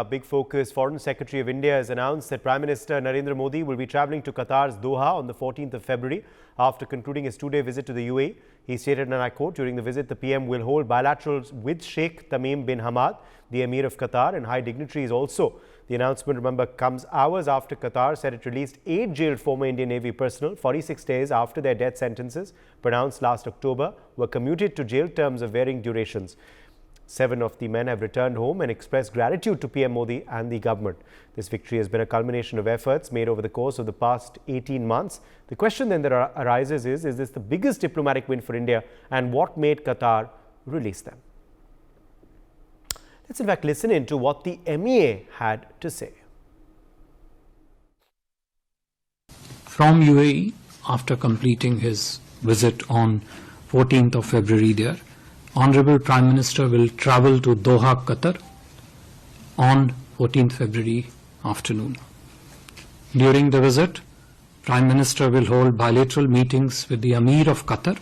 A big focus. Foreign Secretary of India has announced that Prime Minister Narendra Modi will be travelling to Qatar's Doha on the 14th of February after concluding his two-day visit to the UAE. He stated, and I quote, during the visit, the PM will hold bilaterals with Sheikh Tamim bin Hamad, the Emir of Qatar, and high dignitaries also. The announcement, remember, comes hours after Qatar said it released 8 jailed former Indian Navy personnel 46 days after their death sentences pronounced last October were commuted to jail terms of varying durations. 7 of the men have returned home and expressed gratitude to PM Modi and the government. This victory has been a culmination of efforts made over the course of the past 18 months. The question then that arises is this the biggest diplomatic win for India, and what made Qatar release them? Let's in fact listen in to what the MEA had to say. From UAE, after completing his visit on 14th of February there, Honorable Prime Minister will travel to Doha, Qatar on 14th February afternoon. During the visit, Prime Minister will hold bilateral meetings with the Emir of Qatar,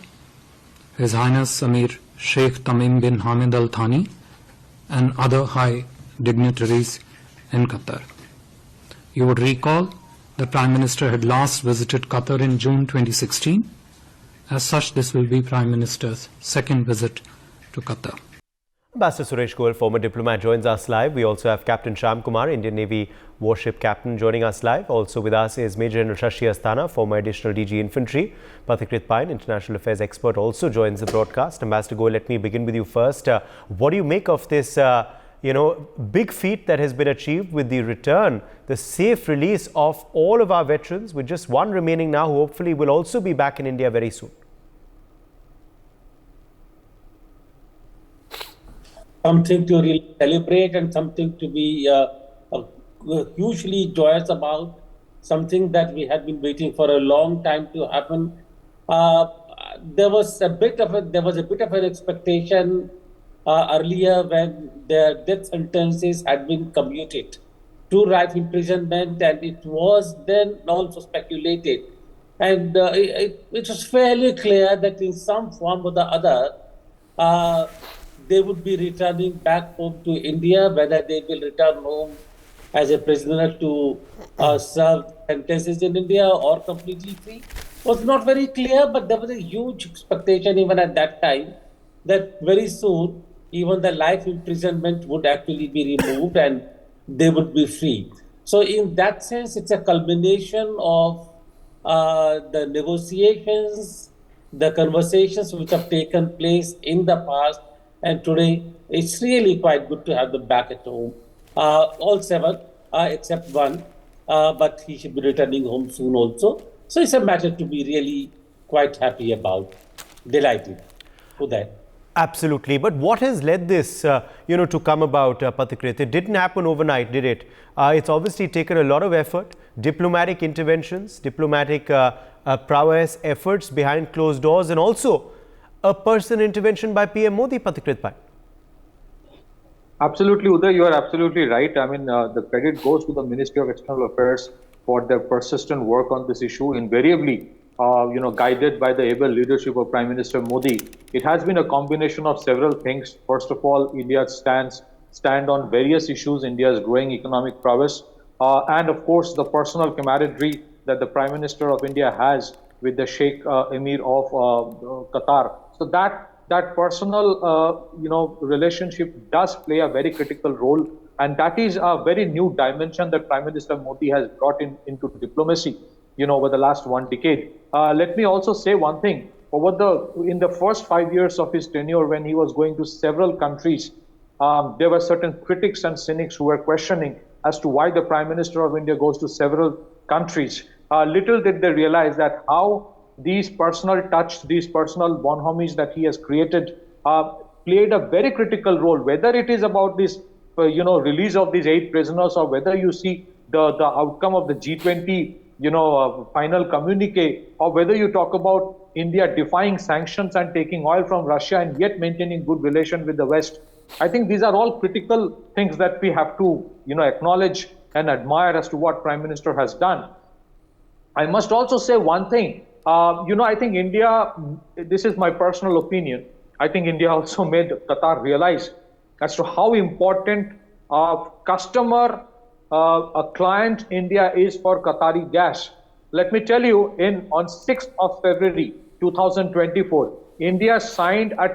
His Highness Emir Sheikh Tamim bin Hamad Al Thani, and other high dignitaries in Qatar. You would recall the Prime Minister had last visited Qatar in June 2016. As such, this will be Prime Minister's second visit to Qatar. Ambassador Suresh Goel, former diplomat, joins us live. We also have Captain Shyam Kumar, Indian Navy warship captain, joining us live. Also with us is Major General Shashi Asthana, former additional DG Infantry. Pathikrit Pain, international affairs expert, also joins the broadcast. Ambassador Goel, let me begin with you first. What do you make of this, big feat that has been achieved with the return, the safe release of all of our veterans, with just one remaining now, who hopefully will also be back in India very soon? Something to really celebrate and something to be hugely joyous about, something that we had been waiting for a long time to happen. There was a bit of an expectation earlier when their death sentences had been commuted to life imprisonment, and it was then also speculated. And it was fairly clear that in some form or the other, they would be returning back home to India. Whether they will return home as a prisoner to serve sentences in India or completely free was not very clear, but there was a huge expectation even at that time that very soon even the life imprisonment would actually be removed and they would be free. So in that sense, it's a culmination of the negotiations, the conversations which have taken place in the past. And today, it's really quite good to have them back at home. All 7, except one, but he should be returning home soon also. So it's a matter to be really quite happy about, delighted with that. Absolutely. But what has led this, to come about, Pathikrit? It didn't happen overnight, did it? It's obviously taken a lot of effort, diplomatic interventions, diplomatic prowess, efforts behind closed doors, and also a personal intervention by PM Modi, Pathikrit Pai. Absolutely, Uday, you are absolutely right. I mean, the credit goes to the Ministry of External Affairs for their persistent work on this issue, invariably, guided by the able leadership of Prime Minister Modi. It has been a combination of several things. First of all, India's stand on various issues, India's growing economic prowess, and of course, the personal camaraderie that the Prime Minister of India has with the Sheikh Emir of Qatar. So that personal, relationship does play a very critical role, and that is a very new dimension that Prime Minister Modi has brought into diplomacy, over the last 1 decade. Let me also say one thing. In the first 5 years of his tenure, when he was going to several countries, there were certain critics and cynics who were questioning as to why the Prime Minister of India goes to several countries. Little did they realize that how these personal touch, these personal bonhomies that he has created played a very critical role, whether it is about this, release of these 8 prisoners, or whether you see the outcome of the G20, final communique, or whether you talk about India defying sanctions and taking oil from Russia and yet maintaining good relation with the West. I think these are all critical things that we have to, acknowledge and admire as to what Prime Minister has done. I must also say one thing. I think India, this is my personal opinion, I think India also made Qatar realize as to how important customer, a client India is for Qatari gas. Let me tell you, on 6th of February 2024, India signed a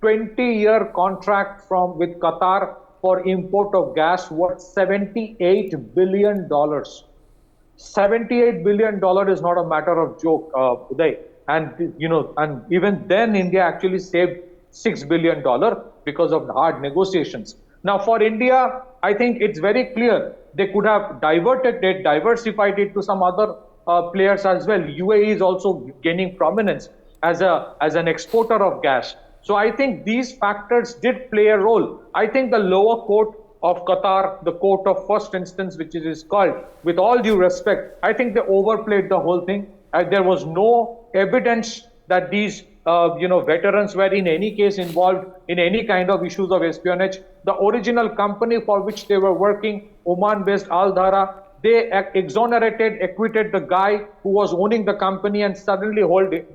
20-year contract with Qatar for import of gas worth $78 billion. $78 billion is not a matter of joke, Uday. And even then, India actually saved $6 billion because of hard negotiations. Now, for India, I think it's very clear they could have diversified it to some other players as well. UAE is also gaining prominence as an exporter of gas. So I think these factors did play a role. I think the lower court of Qatar, the court of first instance, which it is called, with all due respect, I think they overplayed the whole thing. There was no evidence that these veterans were in any case involved in any kind of issues of espionage. The original company for which they were working, Oman-based Al Dhara, they exonerated, acquitted the guy who was owning the company and suddenly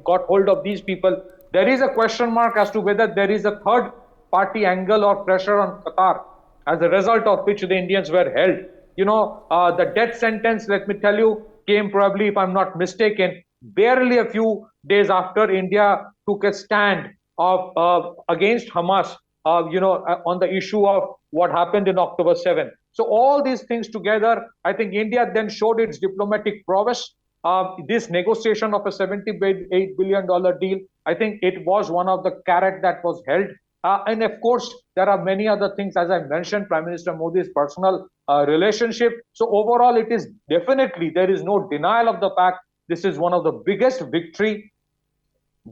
got hold of these people. There is a question mark as to whether there is a third party angle or pressure on Qatar, as a result of which the Indians were held. The death sentence, let me tell you, came probably, if I'm not mistaken, barely a few days after India took a stand against Hamas, on the issue of what happened in October 7. So all these things together, I think India then showed its diplomatic prowess. This negotiation of a $78 billion deal, I think it was one of the carrot that was held. And of course, there are many other things, as I mentioned, Prime Minister Modi's personal relationship. So overall, it is definitely, there is no denial of the fact, this is one of the biggest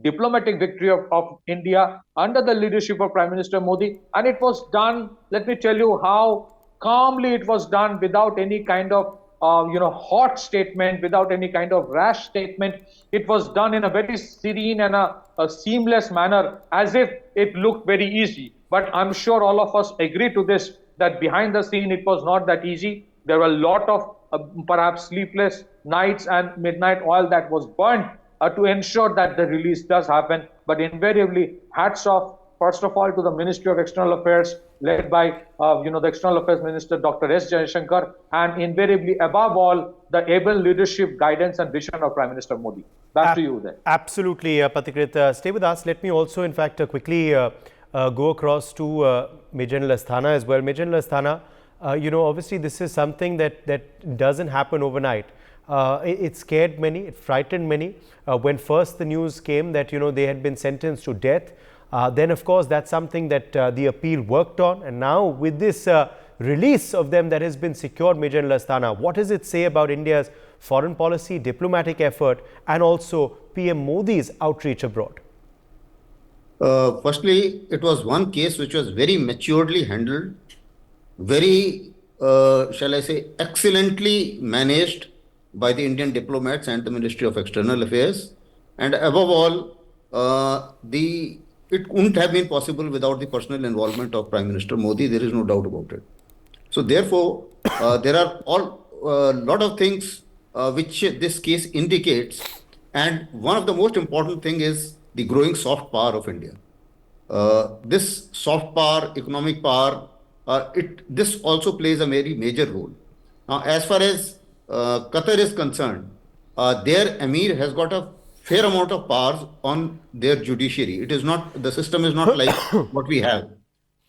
diplomatic victory of India under the leadership of Prime Minister Modi. And it was done, let me tell you how calmly it was done, without any kind of hot statement, without any kind of rash statement. It was done in a very serene and a seamless manner, as if it looked very easy. But I'm sure all of us agree to this, that behind the scene, it was not that easy. There were a lot of perhaps sleepless nights and midnight oil that was burnt to ensure that the release does happen. But invariably, hats off, first of all, to the Ministry of External Affairs, led by the External Affairs Minister, Dr. S. Jaishankar, and invariably, above all, the able leadership, guidance, and vision of Prime Minister Modi. Back to you there. Absolutely, Pathikrit. Stay with us. Let me also, in fact, quickly go across to Major General Asthana as well. Major General Asthana, obviously, this is something that doesn't happen overnight. It scared many, it frightened many. When first the news came that, they had been sentenced to death, then, of course, that's something that the appeal worked on. And now with this release of them that has been secured, Major General Asthana, what does it say about India's foreign policy, diplomatic effort, and also PM Modi's outreach abroad? Firstly, it was one case which was very maturely handled, very, shall I say, excellently managed by the Indian diplomats and the Ministry of External Affairs. And above all, it wouldn't have been possible without the personal involvement of Prime Minister Modi. There is no doubt about it. So therefore, there are a lot of things which this case indicates. And one of the most important thing is the growing soft power of India. This soft power, economic power, this also plays a very major role. Now, as far as Qatar is concerned, their Emir has got a fair amount of powers on their judiciary. It is not, the system is not like what we have.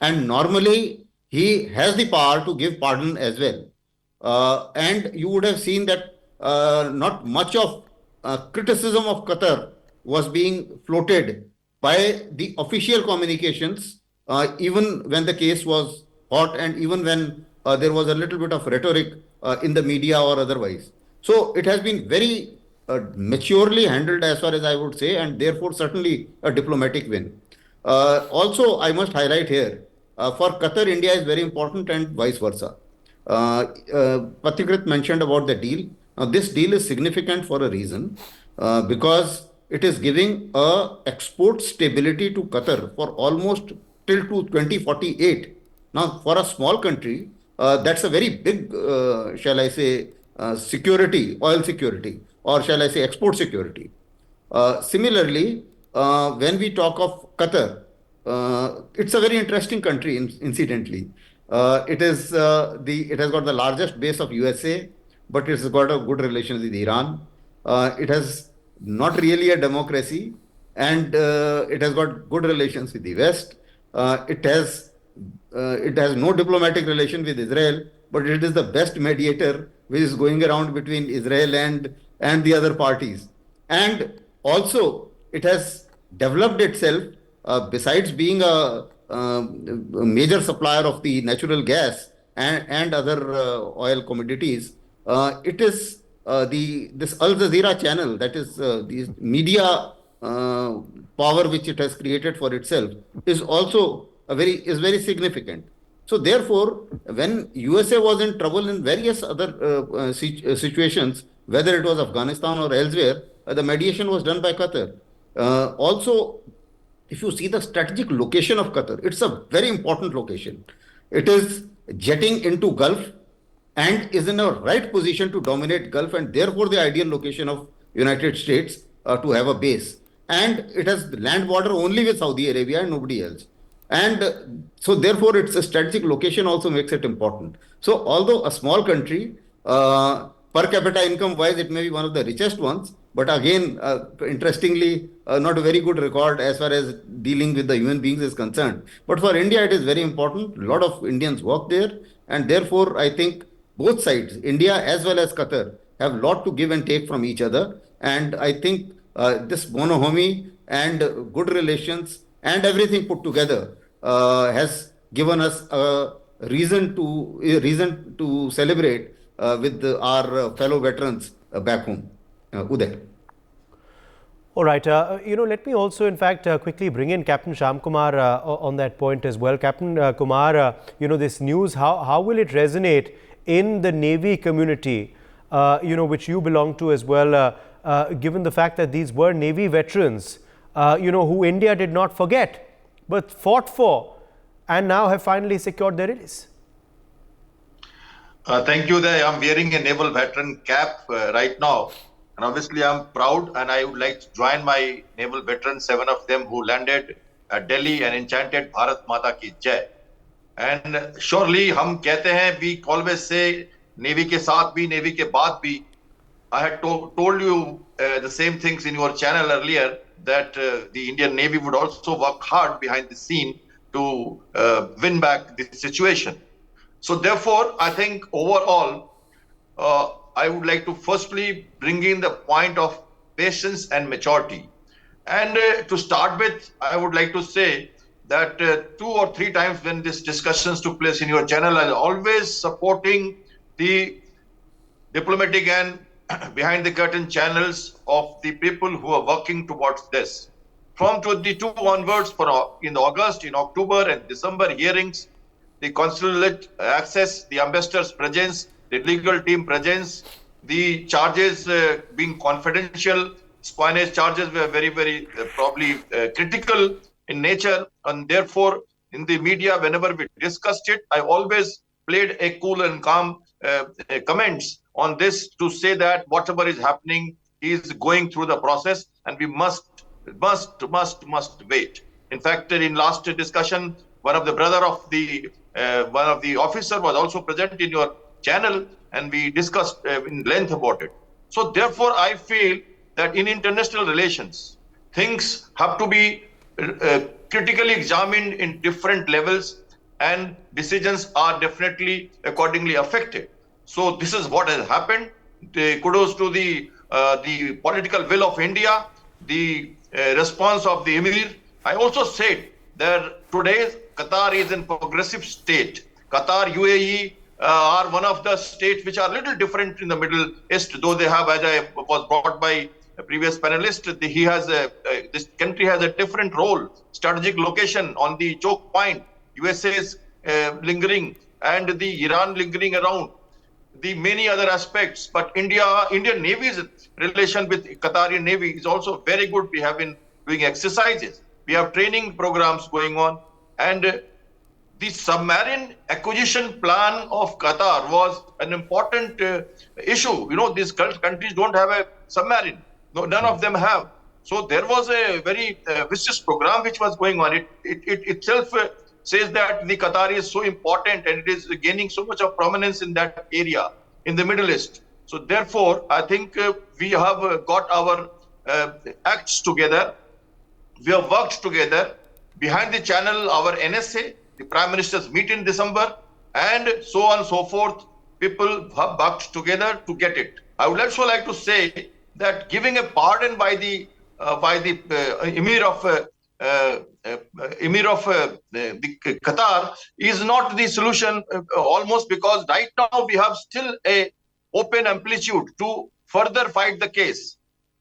And normally, he has the power to give pardon as well. And you would have seen that not much of criticism of Qatar was being floated by the official communications, even when the case was hot and even when there was a little bit of rhetoric in the media or otherwise. So it has been very maturely handled, as far as I would say, and therefore certainly a diplomatic win. Also, I must highlight here, for Qatar, India is very important and vice versa. Pathikrit mentioned about the deal. Now, this deal is significant for a reason, because it is giving export stability to Qatar for almost till to 2048. Now, for a small country, that's a very big, shall I say, security, oil security, or shall I say export security. Similarly, when we talk of Qatar, it's a very interesting country, incidentally. It has got the largest base of USA, but it's got a good relations with Iran. It has not really a democracy, and it has got good relations with the West. It has no diplomatic relation with Israel, but it is the best mediator which is going around between Israel and the other parties. And also, it has developed itself, besides being a major supplier of the natural gas and other oil commodities. It is this Al Jazeera channel, that is the media power which it has created for itself, is also very significant. So therefore, when USA was in trouble in various other situations, whether it was Afghanistan or elsewhere, the mediation was done by Qatar. Also, if you see the strategic location of Qatar, it's a very important location. It is jetting into Gulf and is in a right position to dominate Gulf, and therefore the ideal location of United States to have a base. And it has land border only with Saudi Arabia and nobody else. And so therefore its strategic location also makes it important. So although a small country, per capita income wise, it may be one of the richest ones, but again, interestingly, not a very good record as far as dealing with the human beings is concerned. But for India, it is very important. A lot of Indians work there, and therefore, I think both sides, India as well as Qatar, have a lot to give and take from each other. And I think this bonhomie and good relations and everything put together has given us a reason to celebrate with our fellow veterans back home. Uday. All right. Let me also, in fact, quickly bring in Captain Sham Kumar on that point as well. Captain Kumar, this news, how will it resonate in the Navy community, which you belong to as well, given the fact that these were Navy veterans, who India did not forget, but fought for, and now have finally secured their release? Thank you. I'm wearing a naval veteran cap right now. And obviously, I'm proud, and I would like to join my naval veterans, 7 of them who landed at Delhi and enchanted Bharat Mata Ki Jai. And surely, hum kehte hain, we always say, Navy ke saath bhi, Navy ke baad bhi. I had told you the same things in your channel earlier, that the Indian Navy would also work hard behind the scene to win back the situation. So therefore, I think overall, I would like to firstly bring in the point of patience and maturity. And to start with, I would like to say that 2 or 3 times when these discussions took place in your channel, I was always supporting the diplomatic and behind the curtain channels of the people who are working towards this. From 22 onwards, in August, in October and December hearings, the consulate access, the ambassador's presence, the legal team presence, the charges being confidential, espionage charges were very, probably critical in nature. And therefore, in the media, whenever we discussed it, I always played a cool and calm comments on this to say that whatever is happening is going through the process, and we must wait. In fact, in last discussion, one of the brother of the one of the officer was also present in your channel, and we discussed in length about it. So therefore, I feel that in international relations, things have to be critically examined in different levels, and decisions are definitely accordingly affected. So this is what has happened. Kudos to the political will of India, the response of the Emir. I also said that today Qatar is in progressive state. Qatar, UAE are one of the states which are a little different in the Middle East, though they have, as I was brought by a previous panelist, this country has a different role, strategic location on the choke point. USA is lingering, and the Iran lingering around. The many other aspects, but Indian Navy's relation with Qatari Navy is also very good. We have been doing exercises. We have training programs going on, and the submarine acquisition plan of Qatar was an important issue. These countries don't have a submarine. No, none of them have. So there was a very vicious program which was going on. It itself says that the Qatar is so important and it is gaining so much of prominence in that area, in the Middle East. So therefore, I think we have got our acts together. We have worked together. Behind the channel, our NSA, the Prime Ministers meet in December, and so on and so forth. People have worked together to get it. I would also like to say that giving a pardon by the Emir of the Qatar is not the solution, almost because right now we have still a open amplitude to further fight the case.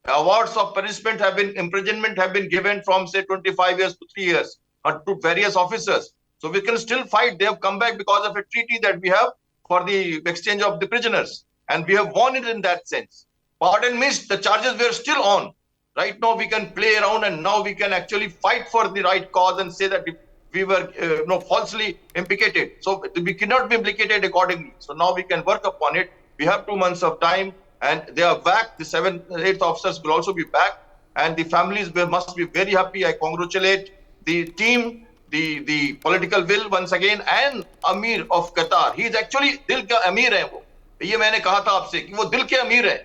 Awards of punishment have been, imprisonment have been given from say 25 years to 3 years to various officers. So we can still fight. They have come back because of a treaty that we have for the exchange of the prisoners. And we have won it in that sense. Pardon means the charges were still on. Right now we can play around and now we can actually fight for the right cause and say that we were falsely implicated. So we cannot be implicated accordingly. So now we can work upon it. We have 2 months of time. And they are back. The 7th, 8th officers will also be back. And the families must be very happy. I congratulate the team, the political will once again, and Amir of Qatar. He is actually दिल का अमीर है वो. ये मैंने कहा था आपसे कि वो दिल के अमीर है.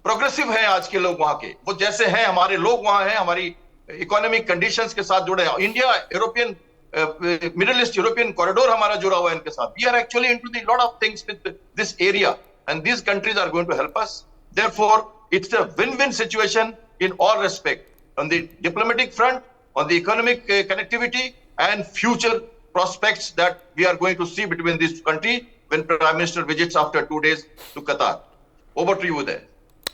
प्रोग्रेसिव है आज के लोग वहाँ के. वो जैसे हैं हमारे लोग वहाँ हैं, हमारी इकोनॉमिक कंडीशंस के साथ जुड़े हैं. India, European, middle east European corridor हमारा जुड़ा हुआ है इनके साथ. We are actually into the lot of things with this area. And these countries are going to help us. Therefore, it's a win-win situation in all respect. On the diplomatic front, on the economic connectivity, and future prospects that we are going to see between these two countries when Prime Minister visits after 2 days to Qatar. Over to you there.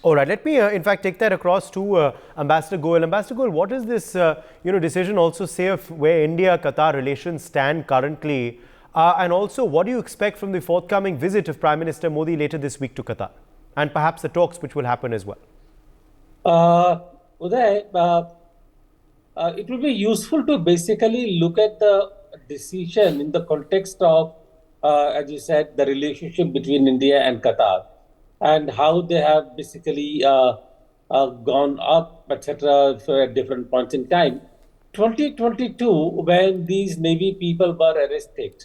All right, let me in fact take that across to Ambassador Goel. Ambassador Goel, what does this decision also say of where India-Qatar relations stand currently? And also, what do you expect from the forthcoming visit of Prime Minister Modi later this week to Qatar? And perhaps the talks which will happen as well? Uday, it will be useful to basically look at the decision in the context of, as you said, the relationship between India and Qatar and how they have basically gone up, etc., at different points in time. 2022, when these Navy people were arrested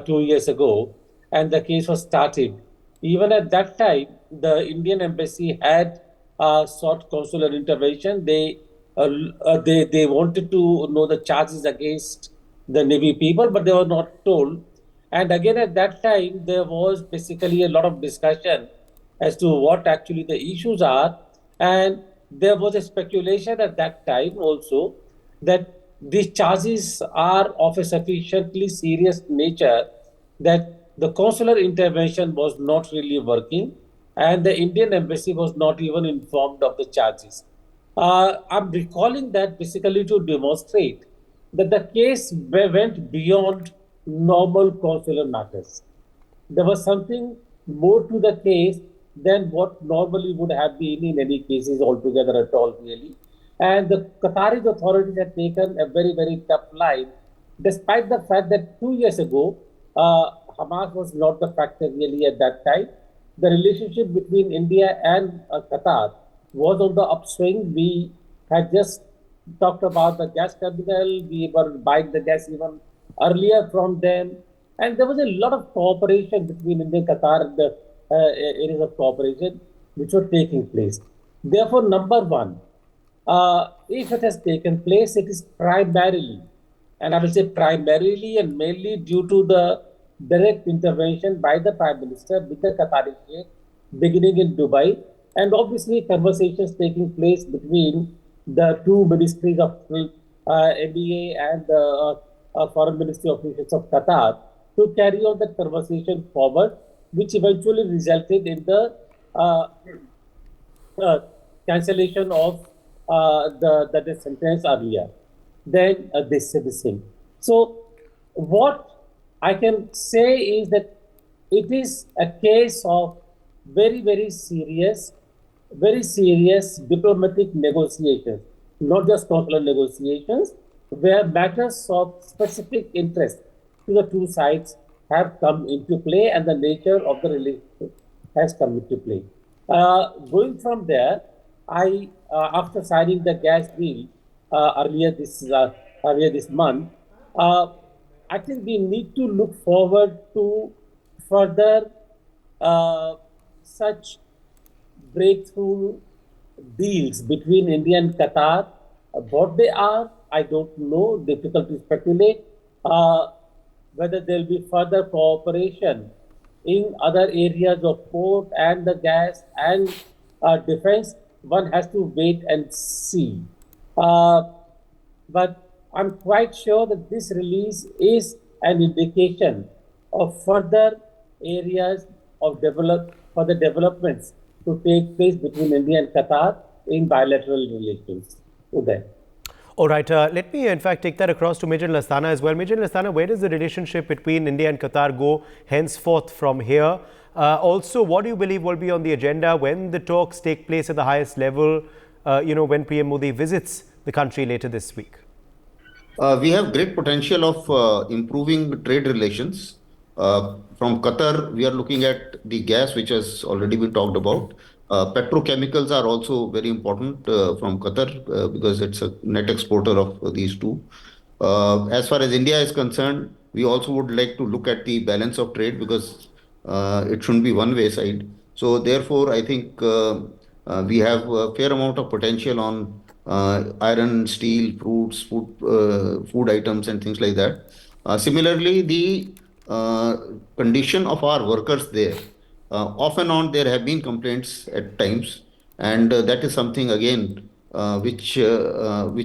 2 years ago, and the case was started. Even at that time, the Indian embassy had sought consular intervention. They wanted to know the charges against the Navy people, but they were not told. And again, at that time, there was basically a lot of discussion as to what actually the issues are. And there was a speculation at that time also that these charges are of a sufficiently serious nature that the consular intervention was not really working and the Indian embassy was not even informed of the charges. I'm recalling that basically to demonstrate that the case went beyond normal consular matters. There was something more to the case than what normally would have been in any cases altogether at all, really. And the Qatari authorities had taken a very, very tough line, despite the fact that 2 years ago, Hamas was not the factor really at that time. The relationship between India and Qatar was on the upswing. We had just talked about the gas terminal. We were buying the gas even earlier from them. And there was a lot of cooperation between India and Qatar and the areas of cooperation which were taking place. Therefore, number one, if it has taken place, it is primarily, and I will say primarily and mainly due to the direct intervention by the Prime Minister with the Qatari Sheikh beginning in Dubai, and obviously conversations taking place between the two ministries of MEA and the Foreign Ministry officials of Qatar to carry on that conversation forward, which eventually resulted in the cancellation of the sentence earlier. Then they said the same. So what I can say is that it is a case of very, very serious diplomatic negotiations, not just consular negotiations, where matters of specific interest to the two sides have come into play and the nature of the relationship has come into play. Going from there, I after signing the gas deal earlier this month, I think we need to look forward to further such breakthrough deals between India and Qatar. What they are, I don't know, difficult to speculate. Whether there will be further cooperation in other areas of port and the gas and defense, one has to wait and see. Uh, but I'm quite sure that this release is an indication of further areas of further developments to take place between India and Qatar in bilateral relations. Uday. All right, let me in fact take that across to Major Lastana as well. Major Lastana, where does the relationship between India and Qatar go henceforth from here? Also, what do you believe will be on the agenda when the talks take place at the highest level, when PM Modi visits the country later this week? We have great potential of improving trade relations. From Qatar, we are looking at the gas, which has already been talked about. Petrochemicals are also very important from Qatar because it's a net exporter of these two. As far as India is concerned, we also would like to look at the balance of trade because it shouldn't be one-way side. So therefore, I think we have a fair amount of potential on iron, steel, fruits, food items, and things like that. Similarly, the condition of our workers there, off and on, there have been complaints at times, and that is something again which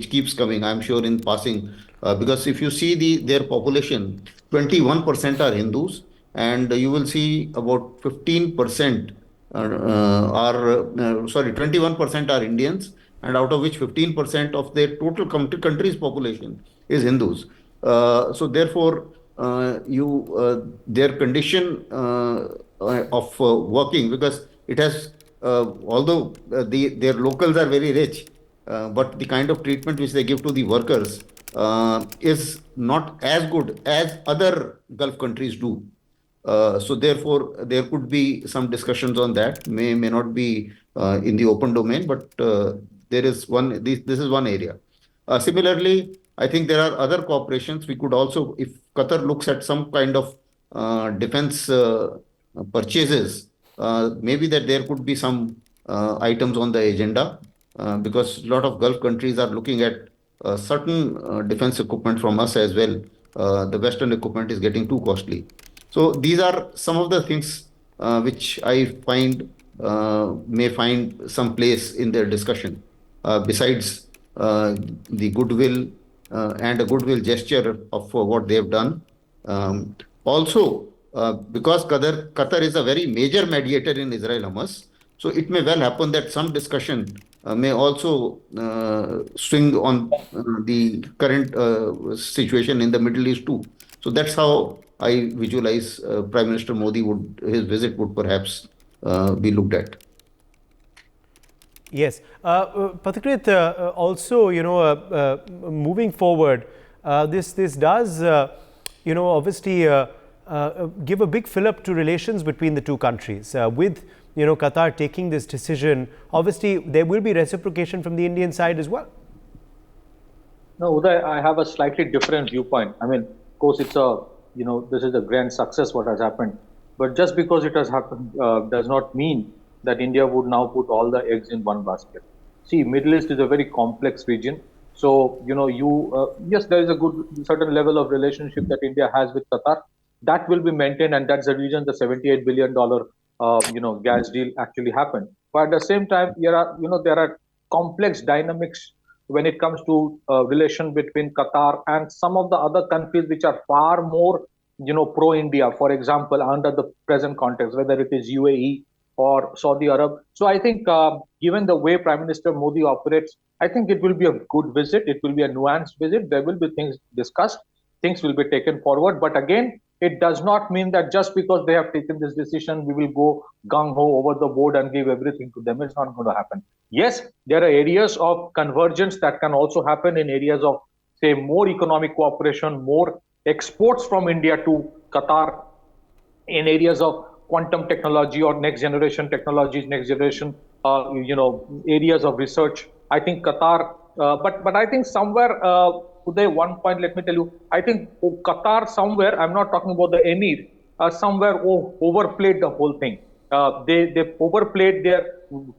keeps coming. I'm sure in passing, because if you see their population, 21% are Hindus, and you will see about 15% are sorry, 21% are Indians, and out of which 15% of their total country's population is Hindus. So therefore, their condition of working, because it has, although their locals are very rich, but the kind of treatment which they give to the workers is not as good as other Gulf countries do. So therefore, there could be some discussions on that. May not be in the open domain, but there is one. This is one area. Similarly, I think there are other cooperations. We could also, if Qatar looks at some kind of defense purchases, maybe that there could be some items on the agenda because a lot of Gulf countries are looking at certain defense equipment from us as well. The Western equipment is getting too costly. So these are some of the things which I find may find some place in their discussion. Besides the goodwill and a goodwill gesture of what they have done. Also, because Qatar is a very major mediator in Israel-Hamas, so it may well happen that some discussion may also swing on the current situation in the Middle East too. So that's how I visualize Prime Minister Modi his visit would perhaps be looked at. Yes. Pathakrit, also, moving forward, this does, obviously give a big fill-up to relations between the two countries. With, Qatar taking this decision, obviously there will be reciprocation from the Indian side as well. No, Uday, I have a slightly different viewpoint. I mean, of course, it's this is a grand success what has happened. But just because it has happened does not mean that India would now put all the eggs in one basket. See, Middle East is a very complex region. So, yes, there is a certain level of relationship that India has with Qatar. That will be maintained, and that's the reason the $78 billion, gas deal actually happened. But at the same time, there are complex dynamics when it comes to relation between Qatar and some of the other countries which are far more, pro-India. For example, under the present context, whether it is UAE or Saudi Arab. So I think given the way Prime Minister Modi operates, I think it will be a good visit. It will be a nuanced visit. There will be things discussed. Things will be taken forward. But again, it does not mean that just because they have taken this decision, we will go gung-ho over the board and give everything to them. It's not going to happen. Yes, there are areas of convergence that can also happen in areas of, say, more economic cooperation, more exports from India to Qatar in areas of quantum technology or next generation technologies, next generation, areas of research. I think Qatar, but I think somewhere Uday, one point, let me tell you, I think Qatar somewhere, I'm not talking about the Emir, somewhere overplayed the whole thing. They overplayed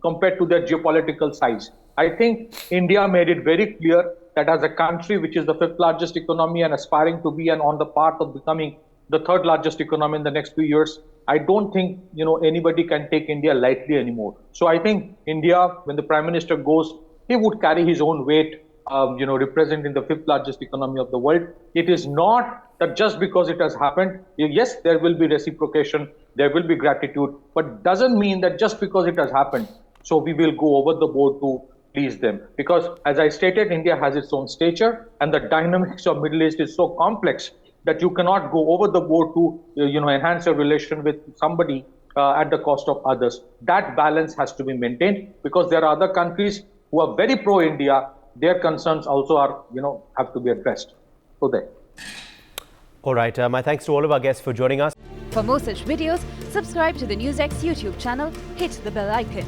compared to their geopolitical size. I think India made it very clear that as a country which is the fifth largest economy and aspiring to be and on the path of becoming the third largest economy in the next few years, I don't think anybody can take India lightly anymore. So I think India, when the Prime Minister goes, he would carry his own weight, representing the fifth largest economy of the world. It is not that just because it has happened, yes, there will be reciprocation, there will be gratitude, but doesn't mean that just because it has happened, so we will go over the board to please them. Because as I stated, India has its own stature, and the dynamics of Middle East is so complex that you cannot go over the board to enhance your relation with somebody at the cost of others. That balance has to be maintained, because there are other countries who are very pro-India. Their concerns also are, have to be addressed. So there. All right. My thanks to all of our guests for joining us. For more such videos, subscribe to the NewsX YouTube channel, hit the bell icon.